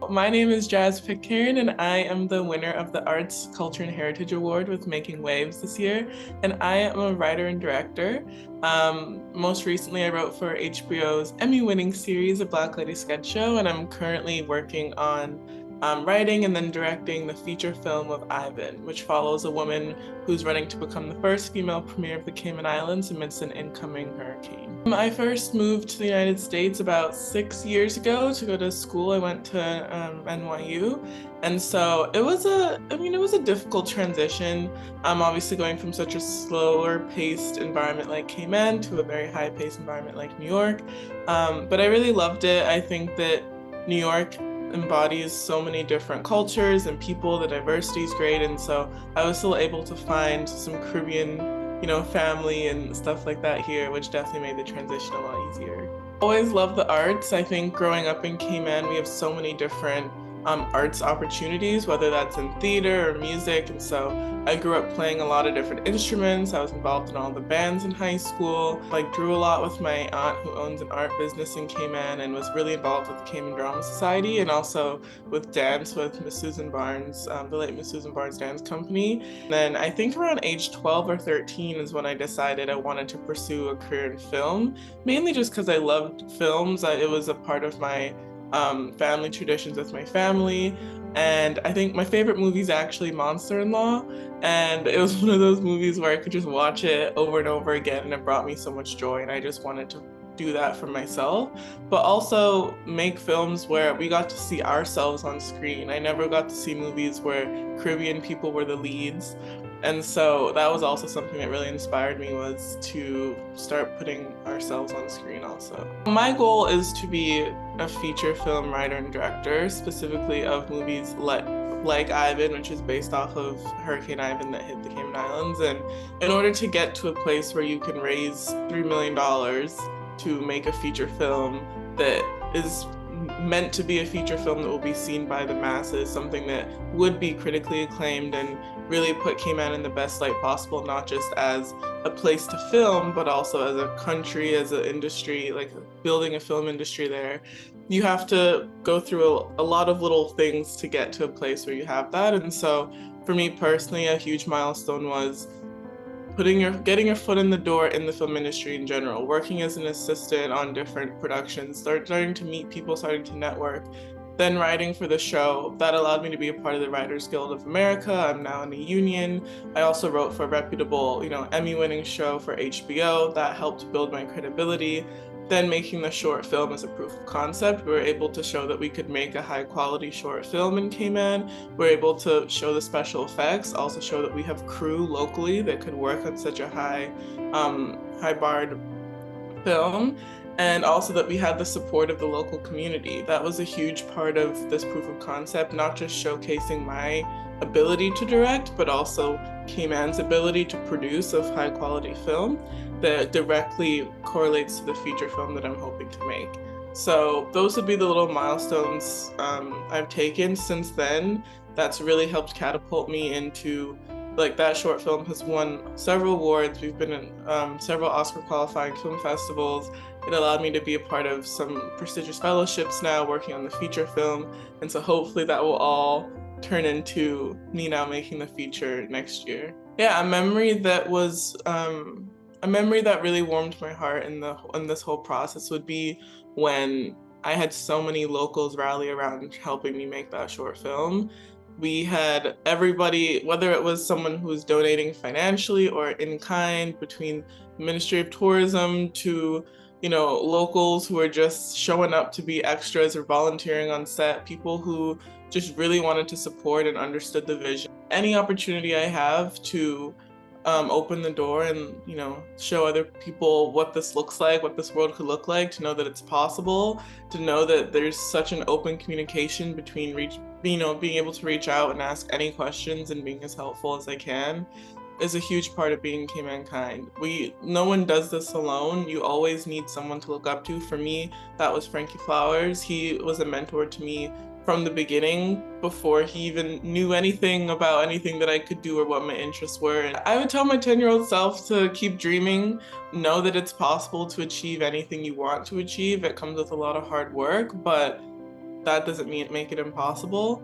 my name is Jazz Pitcairn, and I am the winner of the Arts, Culture, and Heritage Award with Making Waves this year. And I am a writer and director. Most recently, I wrote for HBO's Emmy-winning series, A Black Lady Sketch Show, and I'm currently working on writing and then directing the feature film of Ivan, which follows a woman who's running to become the first female premier of the Cayman Islands amidst an incoming hurricane. I first moved to the United States about 6 years ago to go to school. I went to NYU, and so it was a difficult transition. Obviously going from such a slower paced environment like Cayman to a very high paced environment like New York. But I really loved it. I think that New York embodies so many different cultures and people. The diversity is great, and so I was still able to find some Caribbean family and stuff like that here, which definitely made the transition a lot easier. Always love the arts. I think growing up in Cayman, we have so many different arts opportunities, whether that's in theater or music. And so I grew up playing a lot of different instruments. I was involved in all the bands in high school. I drew a lot with my aunt who owns an art business in Cayman and was really involved with the Cayman Drama Society, and also with dance with Miss Susan Barnes, the late Miss Susan Barnes Dance Company. And then I think around age 12 or 13 is when I decided I wanted to pursue a career in film, mainly just because I loved films. It was a part of my family traditions with my family, and I think my favorite movie is actually Monster-in-Law, and it was one of those movies where I could just watch it over and over again, and it brought me so much joy, and I just wanted to do that for myself, but also make films where we got to see ourselves on screen. I never got to see movies where Caribbean people were the leads. And so that was also something that really inspired me, was to start putting ourselves on screen also. My goal is to be a feature film writer and director, specifically of movies like Ivan, which is based off of Hurricane Ivan that hit the Cayman Islands. And in order to get to a place where you can raise $3 million to make a feature film that is meant to be a feature film that will be seen by the masses, something that would be critically acclaimed and really put Cayman in the best light possible, not just as a place to film, but also as a country, as an industry, like building a film industry there. You have to go through a lot of little things to get to a place where you have that. And so for me personally, a huge milestone was getting your foot in the door in the film industry in general, working as an assistant on different productions, starting to meet people, starting to network, then writing for the show. That allowed me to be a part of the Writers Guild of America. I'm now in a union. I also wrote for a reputable, Emmy-winning show for HBO. That helped build my credibility. Then making the short film as a proof of concept, we were able to show that we could make a high quality short film in Cayman. We were able to show the special effects, also show that we have crew locally that could work on such a high barred film, and also that we had the support of the local community. That was a huge part of this proof of concept, not just showcasing my ability to direct, but also Cayman's ability to produce a high quality film that directly correlates to the feature film that I'm hoping to make. So those would be the little milestones I've taken since then. That's really helped catapult me into, that short film has won several awards. We've been in several Oscar qualifying film festivals. It allowed me to be a part of some prestigious fellowships now, working on the feature film. And so hopefully that will all turn into me now making the feature next year. Yeah, a memory that really warmed my heart in this whole process would be when I had so many locals rally around helping me make that short film. We had everybody, whether it was someone who was donating financially or in kind, between the Ministry of Tourism to locals who were just showing up to be extras or volunteering on set, people who just really wanted to support and understood the vision. Any opportunity I have to open the door and show other people what this looks like, what this world could look like, to know that it's possible, to know that there's such an open communication between being able to reach out and ask any questions and being as helpful as I can, is a huge part of being Caymankind. No one does this alone. You always need someone to look up to. For me, that was Frankie Flowers. He was a mentor to me from the beginning, before he even knew anything about anything that I could do or what my interests were. And I would tell my 10-year-old self to keep dreaming, know that it's possible to achieve anything you want to achieve. It comes with a lot of hard work, but that doesn't mean make it impossible.